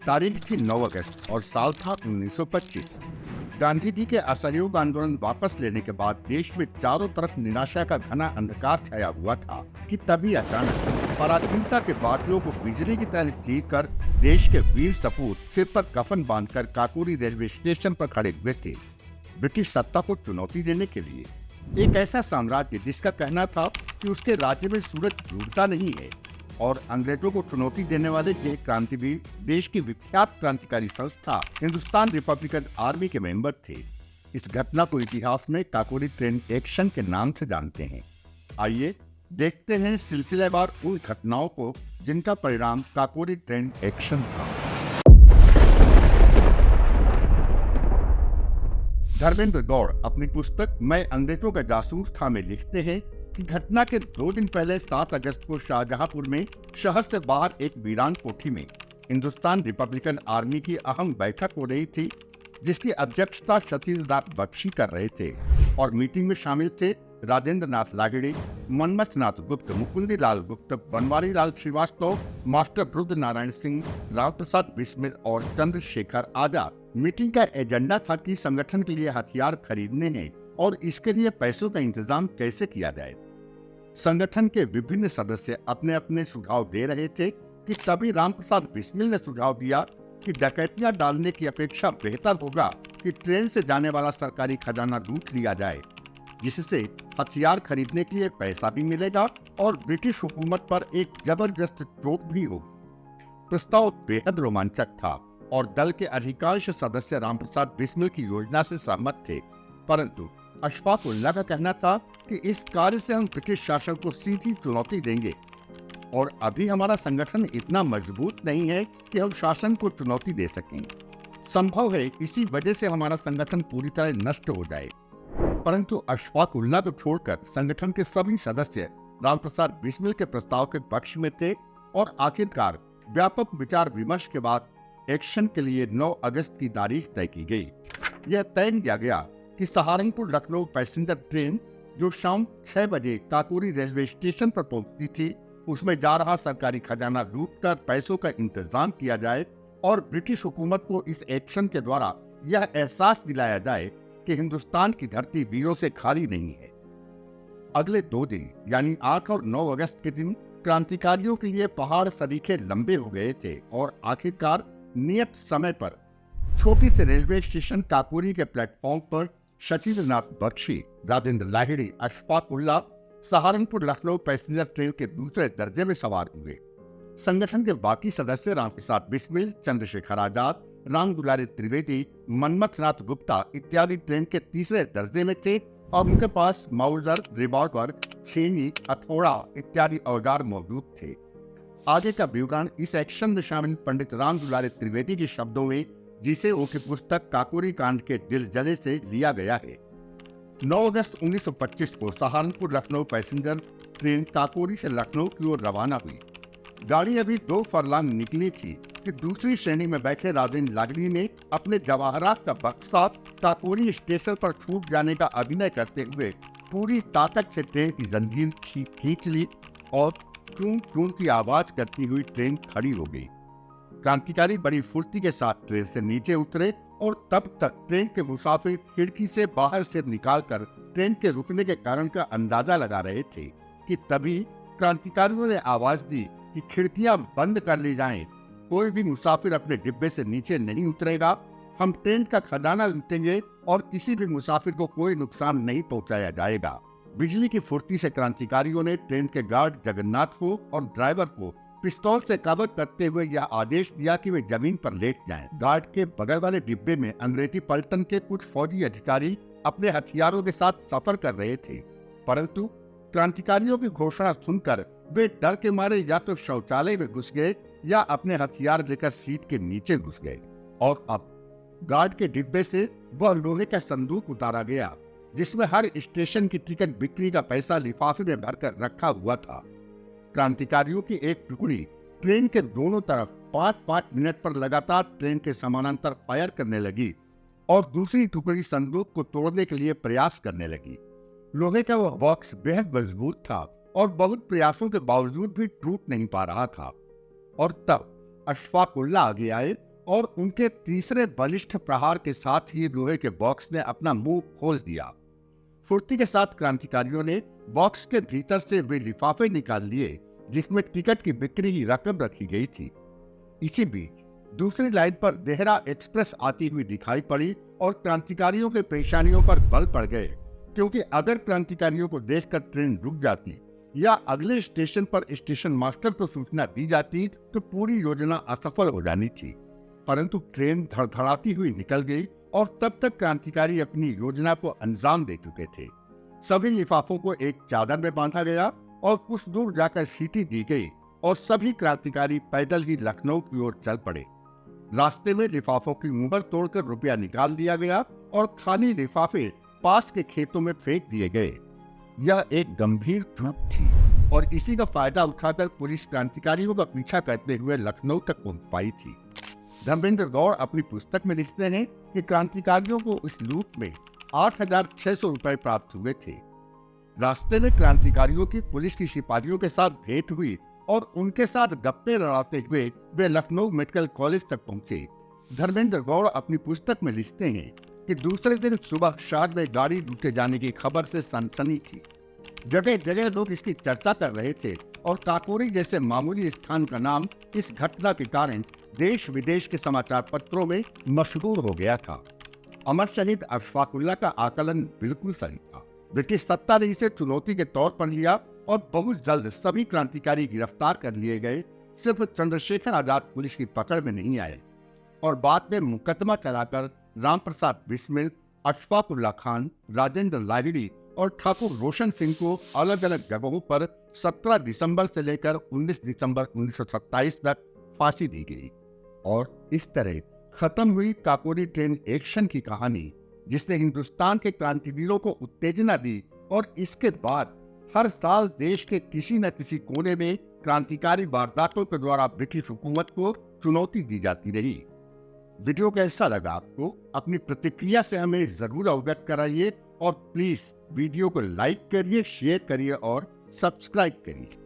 तारीख थी 9 अगस्त और साल था 1925। गांधी जी के असहयोग आंदोलन वापस लेने के बाद देश में चारों तरफ निराशा का घना अंधकार छाया हुआ था कि तभी अचानक पराधीनता के बादलों को बिजली की तरह चीर कर देश के वीर सपूत सिर पर कफन बांधकर काकोरी रेलवे स्टेशन पर खड़े हुए थे, ब्रिटिश सत्ता को चुनौती देने के लिए। एक ऐसा साम्राज्य जिसका कहना था कि उसके राज्य में सूरज डूबता नहीं है और अंग्रेजों को चुनौती देने वाले ये क्रांतिवीर देश की विख्यात क्रांतिकारी संस्था हिंदुस्तान रिपब्लिकन आर्मी के मेंबर थे। इस घटना को इतिहास में काकोरी ट्रेन एक्शन के नाम से जानते हैं। आइए देखते हैं सिलसिलेवार उन घटनाओं को जिनका परिणाम काकोरी ट्रेन एक्शन था। धर्मेंद्र गौड़ अपनी पुस्तक मैं अंग्रेजों का जासूस था में लिखते हैं कि घटना के 2 दिन पहले 7 अगस्त को शाहजहांपुर में शहर से बाहर एक वीरान कोठी में हिंदुस्तान रिपब्लिकन आर्मी की अहम बैठक हो रही थी, जिसकी अध्यक्षता सतीन्द्रनाथ बख्शी कर रहे थे और मीटिंग में शामिल थे राजेंद्र नाथ लाहिड़ी, मनमथ नाथ गुप्त, मुकुंदी लाल गुप्त, बनवारी लाल श्रीवास्तव, मास्टर रुद्र नारायण सिंह, राव प्रसाद बिस्मिल और चंद्रशेखर आजाद। मीटिंग का एजेंडा था कि संगठन के लिए हथियार खरीदने हैं और इसके लिए पैसों का इंतजाम कैसे किया जाए। संगठन के विभिन्न सदस्य अपने अपने सुझाव दे रहे थे कि तभी राम प्रसाद बिस्मिल ने सुझाव दिया कि डकैतियां डालने की अपेक्षा बेहतर होगा कि ट्रेन से जाने वाला सरकारी खजाना लूट लिया जाए, जिससे हथियार खरीदने के लिए पैसा भी मिलेगा और ब्रिटिश हुकूमत पर एक जबरदस्त चोट भी होगी। प्रस्ताव बेहद रोमांचक था और दल के अधिकांश सदस्य रामप्रसाद बिस्मिल की योजना से सहमत थे, परंतु अशफाक उल्लाह का कहना था कि इस कार्य से हम ब्रिटिश शासन को सीधी चुनौती देंगे और अभी हमारा संगठन इतना मजबूत नहीं है कि हम शासन को चुनौती दे सकें। संभव है इसी वजह से हमारा संगठन पूरी तरह नष्ट हो जाए। परंतु अशफाक उल्लाह को छोड़कर संगठन के सभी सदस्य रामप्रसाद बिस्मिल के प्रस्ताव के पक्ष में थे और आखिरकार व्यापक विचार विमर्श के बाद एक्शन के लिए 9 अगस्त की तारीख तय की गई। यह तय किया गया कि सहारनपुर लखनऊ पैसेंजर ट्रेन जो शाम 6 बजे काकोरी रेलवे स्टेशन पर पहुंचती थी, उसमें जा रहा सरकारी खजाना लूटकर पैसों का इंतजाम किया जाए और ब्रिटिश हुकूमत को इस एक्शन के द्वारा यह एहसास दिलाया जाए कि हिंदुस्तान की धरती वीरों से खाली नहीं है। अगले 2 दिन यानी 8 और 9 अगस्त के दिन क्रांतिकारियों के लिए पहाड़ सरीखे लंबे हो गए थे और आखिरकार नियत समय पर छोटी से रेलवे स्टेशन काकोरी के प्लेटफॉर्म पर सतीन्द्रनाथ बख्शी, राजेंद्र लाहिड़ी, अशफाक उल्लाह सहारनपुर लखनऊ पैसेंजर ट्रेन के दूसरे दर्जे में सवार हुए। संगठन के बाकी सदस्य रामप्रसाद बिस्मिल, चंद्रशेखर आजाद, राम दुलारी त्रिवेदी, मनमथ नाथ गुप्ता इत्यादि ट्रेन के तीसरे दर्जे में थे और उनके पास माउजर, रिवॉल्वर, छेनी, हथौड़ा इत्यादि औजार मौजूद थे। आगे का विवरण इस एक्शन में शामिल पंडित राम दुलारी त्रिवेदी के शब्दों में, जिसे उनकी पुस्तक काकोरी कांड के दिल जले से लिया गया है। 9 अगस्त 1925 को सहारनपुर लखनऊ पैसेंजर ट्रेन काकोरी से लखनऊ की ओर रवाना हुई। गाड़ी अभी 2 फरलांग निकली थी कि दूसरी श्रेणी में बैठे राजेंद्र लाहिड़ी ने अपने जवाहरात का बक्सा काकोरी स्टेशन पर छूट जाने का अभिनय करते हुए पूरी ताकत से ट्रेन की जंजीर खींच ली और टूं टूं की आवाज करती हुई ट्रेन खड़ी हो गई। क्रांतिकारी बड़ी फुर्ती के साथ ट्रेन से नीचे उतरे और तब तक ट्रेन के मुसाफिर खिड़की से बाहर सिर निकालकर ट्रेन के रुकने के कारण का अंदाजा लगा रहे थे कि तभी क्रांतिकारियों ने आवाज दी कि खिड़कियां बंद कर ली जाएं, कोई भी मुसाफिर अपने डिब्बे से नीचे नहीं उतरेगा, हम ट्रेन का खजाना लूटेंगे और किसी भी मुसाफिर को कोई नुकसान नहीं पहुंचाया जाएगा। बिजली की फुर्ती से क्रांतिकारियों ने ट्रेन के गार्ड जगन्नाथ को और ड्राइवर को पिस्तौल से कवर करते हुए यह आदेश दिया कि वे जमीन पर लेट जाएं। गार्ड के बगल वाले डिब्बे में अंग्रेजी पलटन के कुछ फौजी अधिकारी अपने हथियारों के साथ सफर कर रहे थे, परंतु क्रांतिकारियों की घोषणा सुनकर वे डर के मारे या तो शौचालय में घुस गए या अपने हथियार लेकर सीट के नीचे घुस गए। और अब गार्ड के डिब्बे से वह लोहे का संदूक उतारा गया जिसमें हर स्टेशन की टिकट बिक्री का पैसा लिफाफे में भरकर रखा हुआ था। क्रांतिकारियों की एक टुकड़ी ट्रेन के दोनों तरफ 5-5 मिनट पर लगातार ट्रेन के समानांतर फायर करने लगी और दूसरी टुकड़ी संदूक को तोड़ने के लिए प्रयास करने लगी। लोहे का वह बॉक्स बेहद मजबूत था और बहुत प्रयासों के बावजूद भी टूट नहीं पा रहा था। और तब अशफाक उल्लाह आगे आए और उनके तीसरे बलिष्ठ प्रहार के साथ ही लोहे के बॉक्स ने अपना मुंह खोल दिया। फुर्ती के साथ क्रांतिकारियों ने बॉक्स के भीतर से वे लिफाफे निकाल लिए जिसमें टिकट की बिक्री की रकम रखी गई थी। इसी बीच दूसरी लाइन पर देहरा एक्सप्रेस आती हुई दिखाई पड़ी और क्रांतिकारियों के पेशानियों पर बल पड़ गए, क्योंकि अगर क्रांतिकारियों को देखकर ट्रेन रुक जाती या अगले स्टेशन पर स्टेशन मास्टर को सूचना दी जाती तो पूरी योजना असफल हो जानी थी। परंतु ट्रेन धड़धड़ाती हुई निकल गई और तब तक क्रांतिकारी अपनी योजना को अंजाम दे चुके थे। सभी लिफाफों को एक चादर में बांधा गया और कुछ दूर जाकर सीटी दी गई और सभी क्रांतिकारी पैदल ही लखनऊ की ओर चल पड़े। रास्ते में लिफाफों की मुहर तोड़कर रुपया निकाल लिया गया और खाली लिफाफे पास के खेतों में फेंक दिए गए। यह एक गंभीर चूक थी और इसी का फायदा उठाकर पुलिस क्रांतिकारियों का पीछा करते हुए लखनऊ तक पहुंच पाई थी। धर्मेंद्र गौड़ अपनी पुस्तक में लिखते हैं कि क्रांतिकारियों को इस लूट में 8,600 रुपए प्राप्त हुए थे। रास्ते में क्रांतिकारियों की पुलिस की सिपाहियों के साथ भेंट हुई और उनके साथ गप्पे लड़ाते हुए वे लखनऊ मेडिकल कॉलेज तक पहुंचे। धर्मेंद्र गौड़ अपनी पुस्तक में लिखते हैं कि दूसरे दिन सुबह शहर में गाड़ी लूटे जाने की खबर से सनसनी थी। जगह जगह लोग इसकी चर्चा कर रहे थे और काकोरी जैसे मामूली स्थान का नाम इस घटना के कारण देश विदेश के समाचार पत्रों में मशहूर हो गया था। अमर शहीद अशफाकुल्लाह का आकलन बिल्कुल सही था। ब्रिटिश सत्ता ने इसे चुनौती के तौर पर लिया और बहुत जल्द सभी क्रांतिकारी गिरफ्तार कर लिए गए। सिर्फ चंद्रशेखर आजाद पुलिस की पकड़ में नहीं आए और बाद में मुकदमा चलाकर राम प्रसाद बिस्मिल, अशफाकुल्लाह खान, राजेंद्र लाहिड़ी और ठाकुर रोशन सिंह को अलग अलग जगहों पर 17 दिसंबर से लेकर 19 दिसंबर 1927 तक फांसी दी गई। और इस तरह खत्म हुई काकोरी ट्रेन एक्शन की कहानी, जिसने हिंदुस्तान के क्रांतिवीरों को उत्तेजना दी और इसके बाद हर साल देश के किसी न किसी कोने में क्रांतिकारी वारदातों के द्वारा ब्रिटिश हुकूमत को चुनौती दी जाती रही। वीडियो कैसा लगा आपको? अपनी प्रतिक्रिया से हमें जरूर अवगत कराइए और प्लीज वीडियो को लाइक करिए, शेयर करिए और सब्सक्राइब करिए।